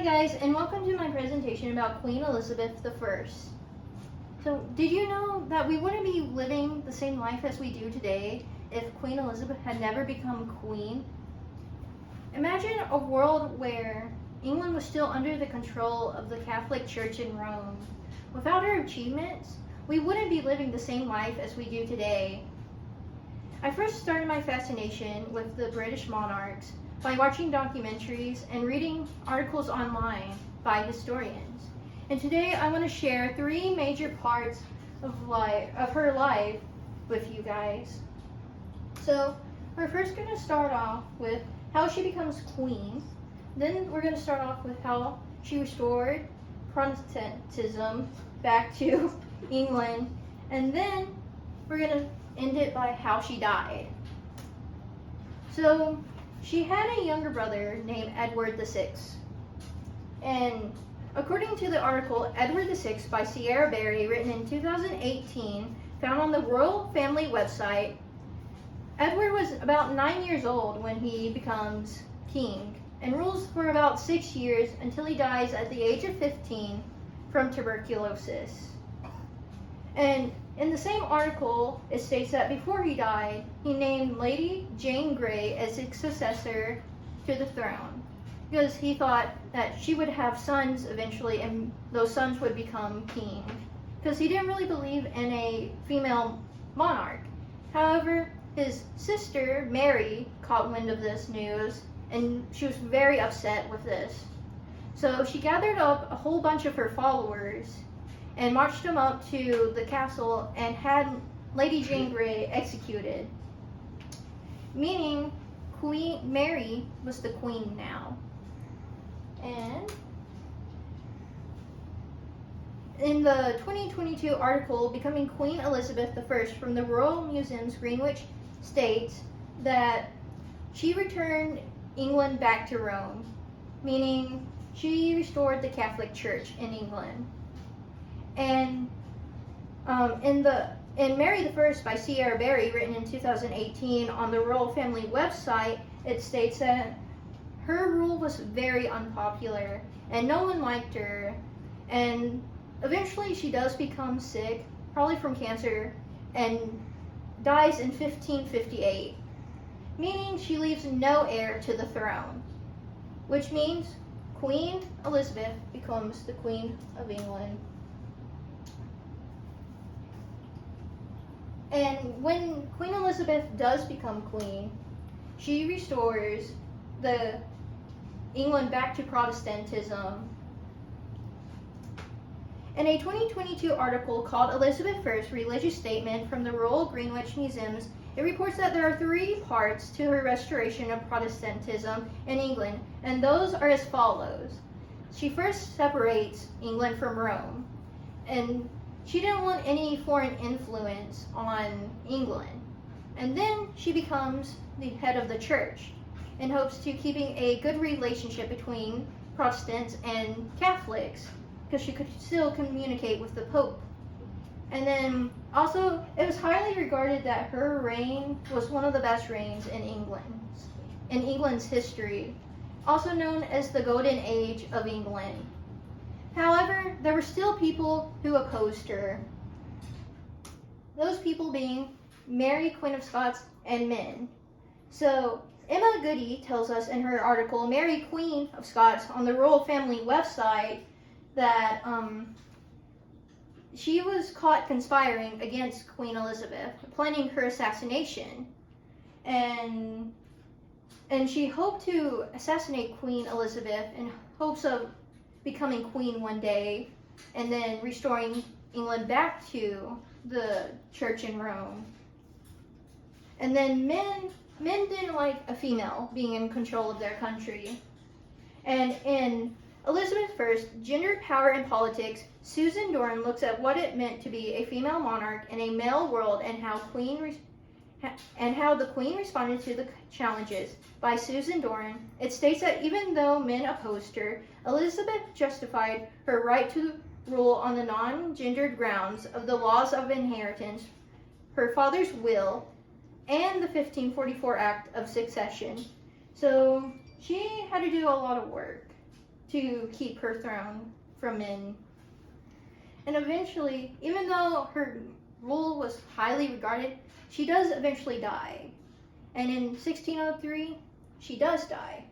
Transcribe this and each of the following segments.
Hi guys, and welcome to my presentation about Queen Elizabeth I. So, did you know that we wouldn't be living the same life as we do today if Queen Elizabeth had never become queen? Imagine a world where England was still under the control of the Catholic Church in Rome. Without her achievements, we wouldn't be living the same life as we do today. I first started my fascination with the British monarchs by watching documentaries and reading articles online by historians. And today I want to share three major parts of her life with you guys. So we're first going to start off with how she becomes queen. Then we're going to start off with how she restored Protestantism back to England. And then we're going to end it by how she died. So she had a younger brother named Edward VI. And according to the article Edward VI by Sierra Berry, written in 2018, found on the royal family website, Edward was about 9 years old when he becomes king and rules for about 6 years until he dies at the age of 15 from tuberculosis. And in the same article, it states that before he died, he named Lady Jane Grey as his successor to the throne because he thought that she would have sons eventually and those sons would become king because he didn't really believe in a female monarch. However, his sister Mary caught wind of this news and she was very upset with this. So she gathered up a whole bunch of her followers and marched them up to the castle and had Lady Jane Grey executed, meaning Queen Mary was the queen now. And in the 2022 article, Becoming Queen Elizabeth I from the Royal Museums Greenwich states that she returned England back to Rome, meaning she restored the Catholic Church in England. And in Mary I by Sierra Berry, written in 2018 on the royal family website, it states that her rule was very unpopular and no one liked her. And eventually she does become sick, probably from cancer, and dies in 1558, meaning she leaves no heir to the throne, which means Queen Elizabeth becomes the Queen of England. And when Queen Elizabeth does become queen, she restores the England back to Protestantism. In a 2022 article called Elizabeth I's Religious Statement from the Royal Greenwich Museums, it reports that there are three parts to her restoration of Protestantism in England, and those are as follows. She first separates England from Rome, and she didn't want any foreign influence on England. And then she becomes the head of the church in hopes to keeping a good relationship between Protestants and Catholics because she could still communicate with the Pope. And then also, it was highly regarded that her reign was one of the best reigns in England's history, also known as the Golden Age of England. However, there were still people who opposed her. Those people being Mary, Queen of Scots, and men. So, Emma Goody tells us in her article, Mary, Queen of Scots, on the Royal Family website, that she was caught conspiring against Queen Elizabeth, planning her assassination. And she hoped to assassinate Queen Elizabeth in hopes of becoming queen one day and then restoring England back to the church in Rome. And then men didn't like a female being in control of their country. And in Elizabeth I's Gendered Power in Politics, Susan Doran looks at what it meant to be a female monarch in a male world and how the Queen responded to the challenges. By Susan Doran, it states that even though men opposed her, Elizabeth justified her right to rule on the non-gendered grounds of the laws of inheritance, her father's will, and the 1544 Act of Succession. So she had to do a lot of work to keep her throne from men. And eventually, even though her rule was highly regarded, she does eventually die. And in 1603, she does die.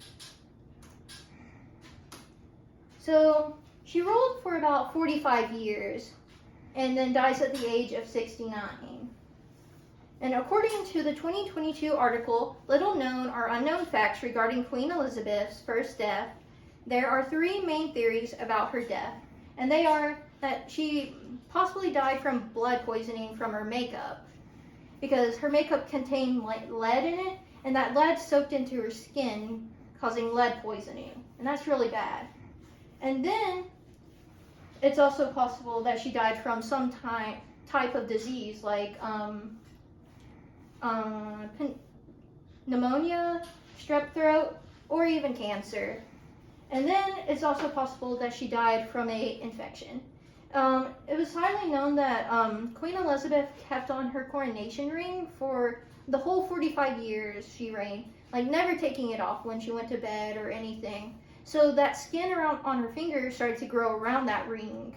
So she ruled for about 45 years and then dies at the age of 69. And according to the 2022 article, Little Known or Unknown Facts Regarding Queen Elizabeth's First Death, there are three main theories about her death. And they are that she possibly died from blood poisoning from her makeup, because her makeup contained lead in it, and that lead soaked into her skin, causing lead poisoning. And that's really bad. And then it's also possible that she died from some type of disease like pneumonia, strep throat, or even cancer. And then it's also possible that she died from an infection. It was highly known that Queen Elizabeth kept on her coronation ring for the whole 45 years she reigned, like never taking it off when she went to bed or anything. So that skin around on her finger started to grow around that ring,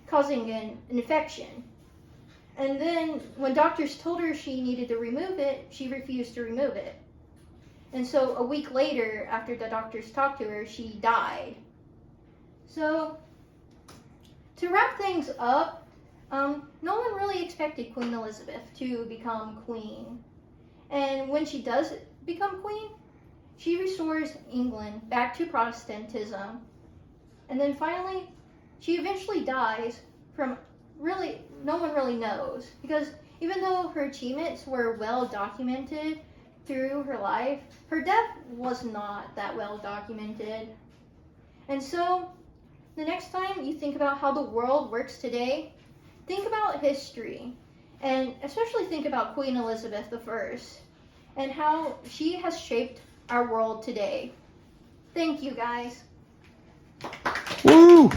causing an infection. And then when doctors told her she needed to remove it, she refused to remove it. And so a week later, after the doctors talked to her, she died. So to wrap things up, no one really expected Queen Elizabeth to become queen. And when she does become queen, she restores England back to Protestantism. And then finally, she eventually dies from really, no one really knows. Because even though her achievements were well documented through her life, her death was not that well documented. And so, the next time you think about how the world works today, think about history. And especially think about Queen Elizabeth I and how she has shaped our world today. Thank you, guys. Woo!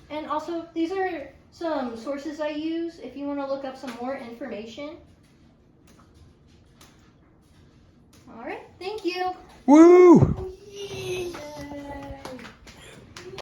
And also, these are some sources I use if you want to look up some more information. All right, thank you. Woo! Yeah.